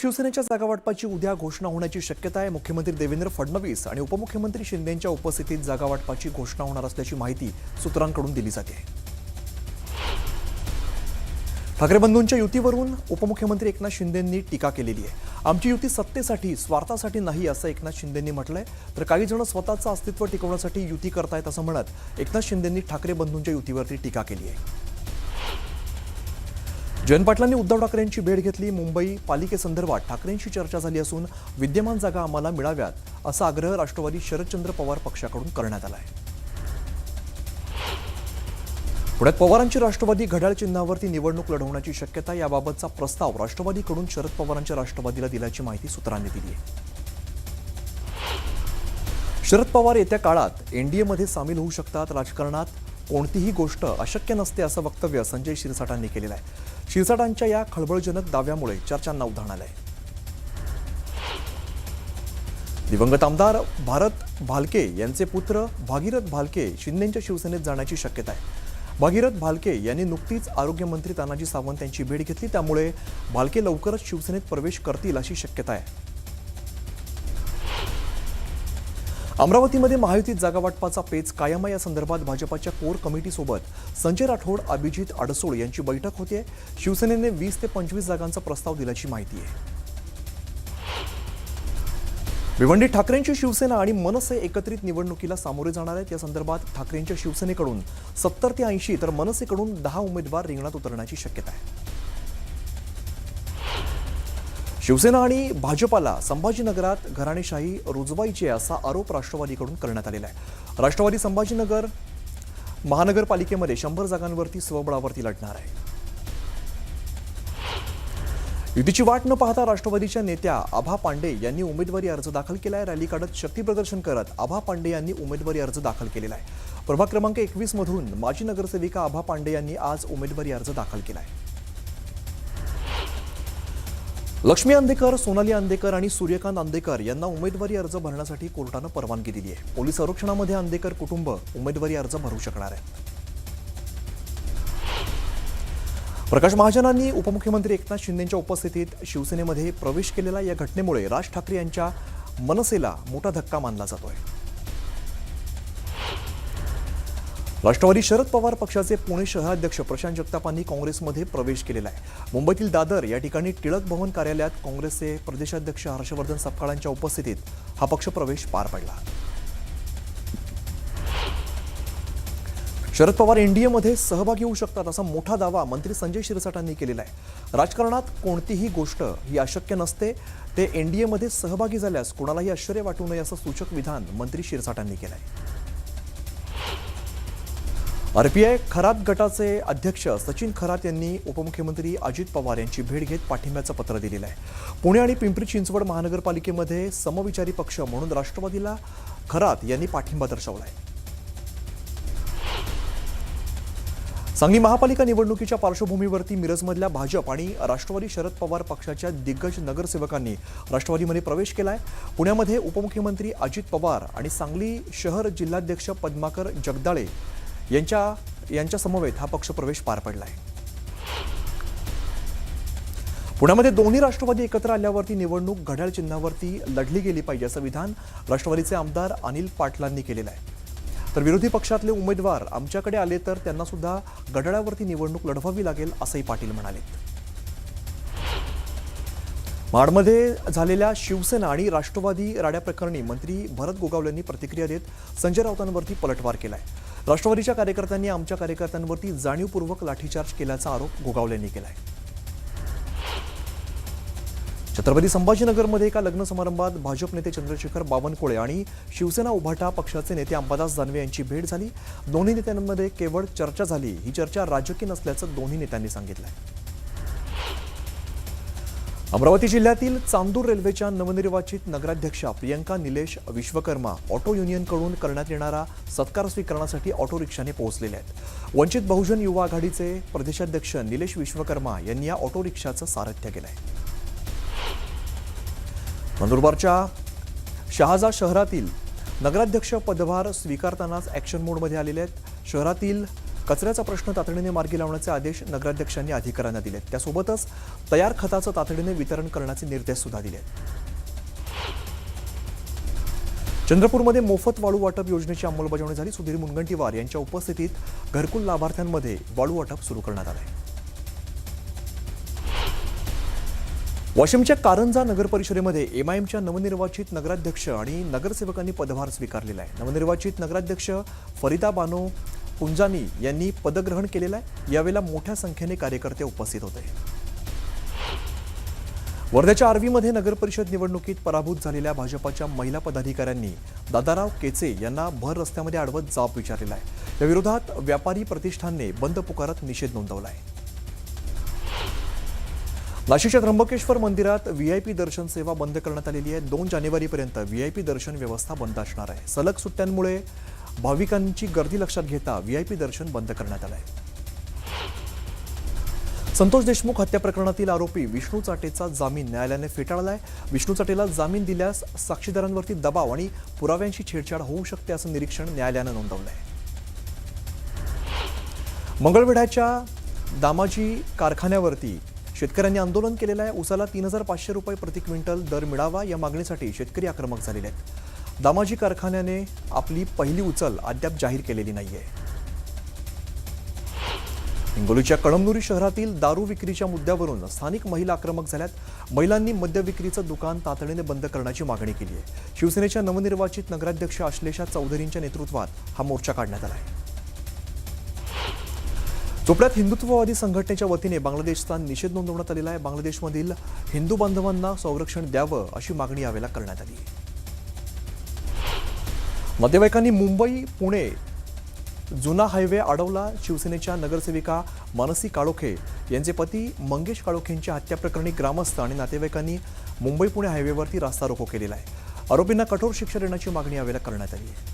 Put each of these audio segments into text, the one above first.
शिवसेनेच्या जागावाटपाची उद्या घोषणा होण्याची शक्यता आहे। मुख्यमंत्री देवेंद्र फडणवीस आणि उपमुख्यमंत्री शिंदेंच्या उपस्थितीत जागावाटपाची घोषणा होणार असल्याची माहिती सूत्रांकडून दिली जाते। ठाकरे बंधूंच्या युतीवरून उपमुख्यमंत्री एकनाथ शिंदेंनी टीका केलेली आहे। आमची युती सत्तेसाठी स्वार्थासाठी नाही असं एकनाथ शिंदेंनी म्हटलंय, तर काही जण स्वतःचं अस्तित्व टिकवण्यासाठी युती करतायत असं म्हणत एकनाथ शिंदेंनी ठाकरे बंधूंच्या युतीवरती टीका केली आहे। जयंत पाटलांनी उद्धव ठाकरेंची भेट घेतली। मुंबई पालिकेसंदर्भात ठाकरेंशी चर्चा झाली असून विद्यमान जागा आम्हाला मिळाव्यात असा आग्रह राष्ट्रवादी शरदचंद्र पवार पक्षाकडून करण्यात आला आहे। पुण्यात पवारांची राष्ट्रवादी घड्याळ चिन्हावरती निवडणूक लढवण्याची शक्यता, याबाबतचा प्रस्ताव राष्ट्रवादीकडून शरद पवारांच्या राष्ट्रवादीला दिल्याची माहिती सूत्रांनी दिली आहे। शरद पवार येत्या काळात एनडीएमध्ये सामील होऊ शकतात। राजकारणात कोणतीही गोष्ट अशक्य नसते असं वक्तव्य संजय शिरसाटांनी केलेलं आहे। शिरसाटांच्या या खळबळजनक दाव्यामुळे चर्चांना उधाण आलंय। दिवंगत आमदार भारत भालके यांचे पुत्र भागीरथ भालके शिंदेंच्या शिवसेनेत जाण्याची शक्यता आहे। भागीरथ भालके यांनी नुकतीच आरोग्यमंत्री तानाजी सावंत यांची भेट घेतली, त्यामुळे भालके लवकरच शिवसेनेत प्रवेश करतील अशी शक्यता आहे। अमरावतीमध्ये महायुतीत जागावाटपाचा पेच कायम आहे। या संदर्भात भाजपाच्या कोर कमिटीसोबत संजय राठोड, अभिजित अडसूळ यांची बैठक होते। शिवसेनेने 20 ते 25 जागांचा प्रस्ताव दिल्याची माहिती आहे। भिवंडीत ठाकरेंची शिवसेना आणि मनसे एकत्रित निवडणुकीला सामोरे जाणार आहेत। या संदर्भात ठाकरेंच्या शिवसेनेकडून 70 ते 80 तर मनसेकडून 10 उमेदवार रिंगणात उतरण्याची शक्यता आहे। शिवसेना आणि भाजपाला संभाजीनगरात घराणेशाही रुजवायची असा आरोप राष्ट्रवादीकडून करण्यात आलेला आहे। राष्ट्रवादी संभाजीनगर महानगरपालिकेमध्ये 100 जागांवरती स्वबळावरती लढणार आहे। युतीची वाट न पाहता राष्ट्रवादीच्या नेत्या आभा पांडे यांनी उमेदवारी अर्ज दाखल केला आहे। रॅली काढत शक्तीप्रदर्शन करत आभा पांडे यांनी उमेदवारी अर्ज दाखल केलेला आहे। प्रभाग क्रमांक 21 मधून माजी नगरसेविका आभा पांडे यांनी आज उमेदवारी अर्ज दाखल केला आहे। लक्ष्मी अंधेकर, सोनाली अंधेकर आणि सूर्यकांत अंधेकर यांना उमेदवारी अर्ज भरण्यासाठी कोर्टानं परवानगी दिली आहे। पोलीस संरक्षणामध्ये अंधेकर कुटुंब उमेदवारी अर्ज भरू शकणार आहे। प्रकाश महाजनांनी उपमुख्यमंत्री एकनाथ शिंदेंच्या उपस्थितीत शिवसेनेमध्ये प्रवेश केलेला, या घटनेमुळे राज ठाकरे यांच्या मनसेला मोठा धक्का मानला जातोय। राष्ट्रवादी शरद पवार पक्षाचे पुणे शहराध्यक्ष प्रशांत जगतापांनी काँग्रेसमध्ये प्रवेश केलेला आहे। मुंबईतील दादर या ठिकाणी टिळक भवन कार्यालयात काँग्रेसचे प्रदेशाध्यक्ष हर्षवर्धन सपकाळांच्या उपस्थितीत हा पक्षप्रवेश पार पडला। शरद पवार एनडीएमध्ये सहभागी होऊ शकतात असा मोठा दावा मंत्री संजय शिरसाटांनी केलेला आहे। राजकारणात कोणतीही गोष्ट ही अशक्य नसते, ते एनडीएमध्ये सहभागी झाल्यास कोणालाही आश्चर्य वाटू नये असं सूचक विधान मंत्री शिरसाटांनी केलं आहे। आरपीआय खरात गटाचे अध्यक्ष सचिन खरात यांनी उपमुख्यमंत्री अजित पवार यांची भेट घेत पाठिंब्याचं पत्र दिलेलं आहे। पुणे आणि पिंपरी चिंचवड महानगरपालिकेमध्ये समविचारी पक्ष म्हणून राष्ट्रवादीला खरात यांनी पाठिंबा दर्शवला आहे। सांगली महापालिका निवडणुकीच्या पार्श्वभूमीवरती मिरजमधल्या भाजप आणि राष्ट्रवादी शरद पवार पक्षाच्या दिग्गज नगरसेवकांनी राष्ट्रवादीमध्ये प्रवेश केलाय। पुण्यामध्ये उपमुख्यमंत्री अजित पवार आणि सांगली शहर जिल्हाध्यक्ष पद्माकर जगदाळे यांच्या समवेत हा पक्षप्रवेश पार पडला आहे। पुण्यामध्ये दोन्ही राष्ट्रवादी एकत्र आल्यावरती निवडणूक घड्याळ चिन्हावरती लढली गेली पाहिजे असं विधान राष्ट्रवादीचे आमदार अनिल पाटलांनी केलेलं आहे। तर विरोधी पक्षातले उमेदवार आमच्याकडे आले तर त्यांना सुद्धा घड्याळावरती निवडणूक लढवावी लागेल असंही पाटील म्हणाले। महाडमध्ये झालेल्या शिवसेना आणि राष्ट्रवादी राड्याप्रकरणी मंत्री भरत गोगावले यांनी प्रतिक्रिया देत संजय राऊतांवरती पलटवार केलाय। राष्ट्रवादीच्या कार्यकर्त्यांनी आमच्या कार्यकर्त्यांवरती जाणीवपूर्वक लाठीचार्ज केल्याचा आरोप गोगावले यांनी केलाय। छत्रपती संभाजीनगरमध्ये एका लग्न समारंभात भाजप नेते चंद्रशेखर बावनकुळे आणि शिवसेना उभाटा पक्षाचे नेते अंबादास दानवे यांची भेट झाली। दोन्ही नेत्यांमध्ये केवळ चर्चा झाली, ही चर्चा राजकीय नसल्याचं दोन्ही नेत्यांनी सांगितलंय। अमरावती जिल्ह्यातील चांदूर रेल्वेच्या नवनिर्वाचित नगराध्यक्षा प्रियंका निलेश विश्वकर्मा ऑटो युनियनकडून करण्यात येणारा सत्कार स्वीकारण्यासाठी ऑटो रिक्षाने पोहोचलेले आहेत। वंचित बहुजन युवा आघाडीचे प्रदेशाध्यक्ष निलेश विश्वकर्मा यांनी या ऑटो रिक्षाचं सारथ्य केलंय। नंदुरबारच्या शहाजा शहरातील नगराध्यक्ष पदभार स्वीकारतानाच ॲक्शन मोडमध्ये आलेले आहेत। शहरातील कचऱ्याचा प्रश्न तातडीने मार्गी लावण्याचे आदेश नगराध्यक्षांनी अधिकाऱ्यांना दिलेत. त्यासोबतच तयार खताचं तातडीने वितरण करण्याचे निर्देश सुद्धा दिलेत. चंद्रपूरमध्ये मोफत वाळू वाटप योजनेची अंमलबजावणी झाली. सुधीर मुनगंटीवार यांच्या उपस्थितीत घरकुल लाभार्थ्यांमध्ये वाळू वाटप सुरू करण्यात आले. वाशिमच्या कारंजा नगर परिषदेमध्ये एमआयएमच्या नवनिर्वाचित नगराध्यक्ष आणि नगरसेवकांनी पदभार स्वीकारलेला आहे. नवनिर्वाचित नगराध्यक्ष फरीदा बानो पुंजानी यांनी पदग्रहण केलेलं आहे. यावेळेला मोठ्या संख्येने कार्यकर्ते उपस्थित होते. वर्ध्याच्या आर्वीमध्ये नगरपरिषद निवडणुकीत पराभूत झालेल्या भाजपाच्या महिला पदाधिकाऱ्यांनी दादाराव केचे यांना भर रस्त्यामध्ये अडवत जाब विचारलेला आहे. या विरोधात व्यापारी प्रतिष्ठानने बंद पुकारत निषेध नोंदवला आहे. नाशिकच्या त्र्यंबकेश्वर मंदिरात व्हीआयपी दर्शन सेवा बंद करण्यात आलेली आहे. 2 जानेवारीपर्यंत व्हीआयपी दर्शन व्यवस्था बंद असणार आहे. सलग सुट्ट्यांमुळे भाविकांची गर्दी लक्षात घेता व्हीआयपी दर्शन बंद करण्यात आलं आहे. संतोष देशमुख हत्या प्रकरणातील आरोपी विष्णू चाटेचा जामीन न्यायालयाने फेटाळलाय. विष्णू चाटेला जामीन दिल्यास साक्षीदारांवरती दबाव आणि पुराव्यांशी छेडछाड होऊ शकते असं निरीक्षण न्यायालयानं नोंदवलंय. मंगळवेढ्याच्या दामाजी कारखान्यावरती शेतकऱ्यांनी आंदोलन केलेलं आहे. उसाला 3,500 रुपये प्रति क्विंटल दर मिळावा या मागणीसाठी शेतकरी आक्रमक झालेले आहेत. दामाजी कारखान्याने आपली पहिली उचल अद्याप जाहीर केलेली नाहीये. हिंगोलीच्या कळमनुरी शहरातील दारू विक्रीच्या मुद्द्यावरून स्थानिक महिला आक्रमक झाल्यात. महिलांनी मद्य विक्रीचं दुकान तातडीने बंद करण्याची मागणी केली आहे. शिवसेनेच्या नवनिर्वाचित नगराध्यक्ष अश्लेषा चौधरींच्या नेतृत्वात हा मोर्चा काढण्यात आला आहे. चोपड्यात हिंदुत्ववादी संघटनेच्या वतीने बांगलादेशचा निषेध नोंदवण्यात आलेला आहे. बांगलादेशमधील हिंदू बांधवांना संरक्षण द्यावं अशी मागणी यावेळेला करण्यात आली. नातेवाईकांनी मुंबई पुणे जुना हायवे अडवला. शिवसेनेच्या नगरसेविका मानसी काळोखे यांचे पती मंगेश काळोखेंच्या हत्या प्रकरणी ग्रामस्थ आणि नातेवाईकांनी मुंबई पुणे हायवेवरती रास्ता रोको केलेला आहे. आरोपींना कठोर शिक्षा देण्याची मागणी यावेळेला करण्यात आली आहे.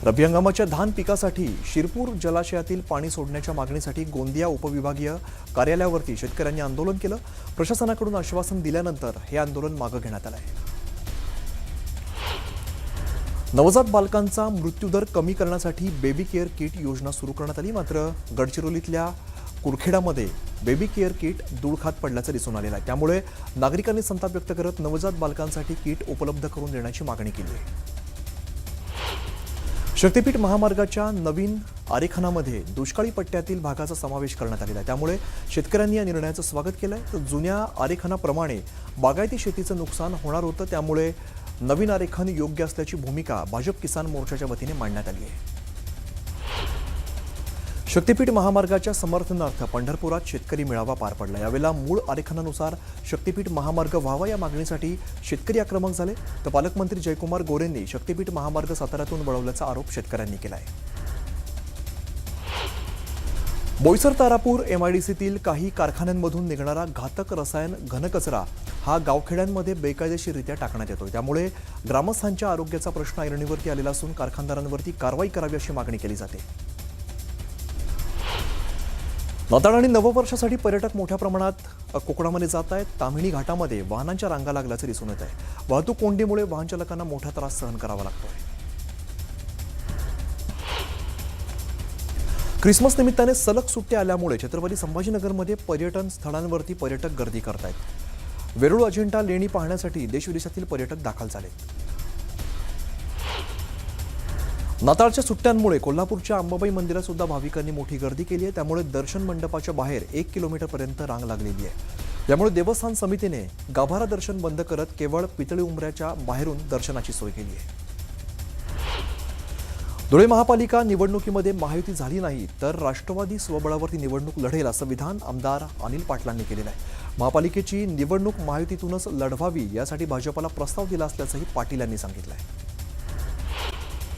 रब्बी हंगामाच्या धान पिकासाठी शिरपूर जलाशयातील पाणी सोडण्याच्या मागणीसाठी गोंदिया उपविभागीय कार्यालयावरती शेतकऱ्यांनी आंदोलन केलं. प्रशासनाकडून आश्वासन दिल्यानंतर हे आंदोलन मागे घेण्यात आलं आहे. नवजात बालकांचा मृत्यूदर कमी करण्यासाठी बेबी केअर किट योजना सुरू करण्यात आली. मात्र गडचिरोलीतल्या कुरखेडामध्ये बेबी केअर किट धूळ खात पडल्याचं दिसून आलेलं आहे. त्यामुळे नागरिकांनी संताप व्यक्त करत नवजात बालकांसाठी किट उपलब्ध करून देण्याची मागणी केली आहे. शक्तीपीठ महामार्गाच्या नवीन आरेखनामध्ये दुष्काळी पट्ट्यातील भागाचा समावेश करण्यात आलेला आहे. त्यामुळे शेतकऱ्यांनी या निर्णयाचं स्वागत केलंय. तर जुन्या आरेखनाप्रमाणे बागायती शेतीचं नुकसान होणार होतं. त्यामुळे नवीन आरेखन योग्य असल्याची भूमिका भाजप किसान मोर्चाच्या वतीने मांडण्यात आली आहे. शक्तीपीठ महामार्गाच्या समर्थनार्थ पंढरपुरात शेतकरी मेळावा पार पडला. यावेळेला मूळ आरेखनानुसार शक्तीपीठ महामार्ग व्हावा या मागणीसाठी शेतकरी आक्रमक झाले. तर पालकमंत्री जयकुमार गोरेंनी शक्तीपीठ महामार्ग साताऱ्यातून वळवल्याचा आरोप शेतकऱ्यांनी केला आहे. बोईसर तारापूर एमआयडीसीतील काही कारखान्यांमधून निघणारा घातक रसायन घनकचरा हा गावखेड्यांमध्ये बेकायदेशीररित्या टाकण्यात येतोय. त्यामुळे ग्रामस्थांच्या आरोग्याचा प्रश्न ऐरणीवरती आलेला असून कारखानदारांवरती कारवाई करावी अशी मागणी केली जाते. नाताळ आणि नववर्षासाठी पर्यटक मोठ्या प्रमाणात कोकणामध्ये जात आहेत. ताम्हिणी घाटामध्ये वाहनांच्या रांगा लागल्याचं दिसून येत आहे. वाहतूक कोंडीमुळे वाहन चालकांना मोठा त्रास सहन करावा लागतोय. ख्रिसमस निमित्ताने सलग सुट्ट्या आल्यामुळे छत्रपती संभाजीनगरमध्ये पर्यटन स्थळांवरती पर्यटक गर्दी करत आहेत. वेरूळ अजिंठा लेणी पाहण्यासाठी देशविदेशातील पर्यटक दाखल झालेत. नाताळच्या सुट्ट्यांमुळे कोल्हापूरच्या अंबाबाई मंदिरात सुद्धा भाविकांनी मोठी गर्दी केली आहे. त्यामुळे दर्शन मंडपाच्या बाहेर 1 किलोमीटरपर्यंत रांग लागलेली आहे. यामुळे देवस्थान समितीने गाभारा दर्शन बंद करत केवळ पितळी उंबऱ्याच्या बाहेरून दर्शनाची सोय केली आहे. धुळे महापालिका निवडणुकीमध्ये महायुती झाली नाही तर राष्ट्रवादी स्वबळावरती निवडणूक लढेल असं विधान आमदार अनिल पाटलांनी केलेलं आहे. महापालिकेची निवडणूक महायुतीतूनच लढवावी यासाठी भाजपला प्रस्ताव दिला असल्याचंही पाटील यांनी सांगितलं आहे.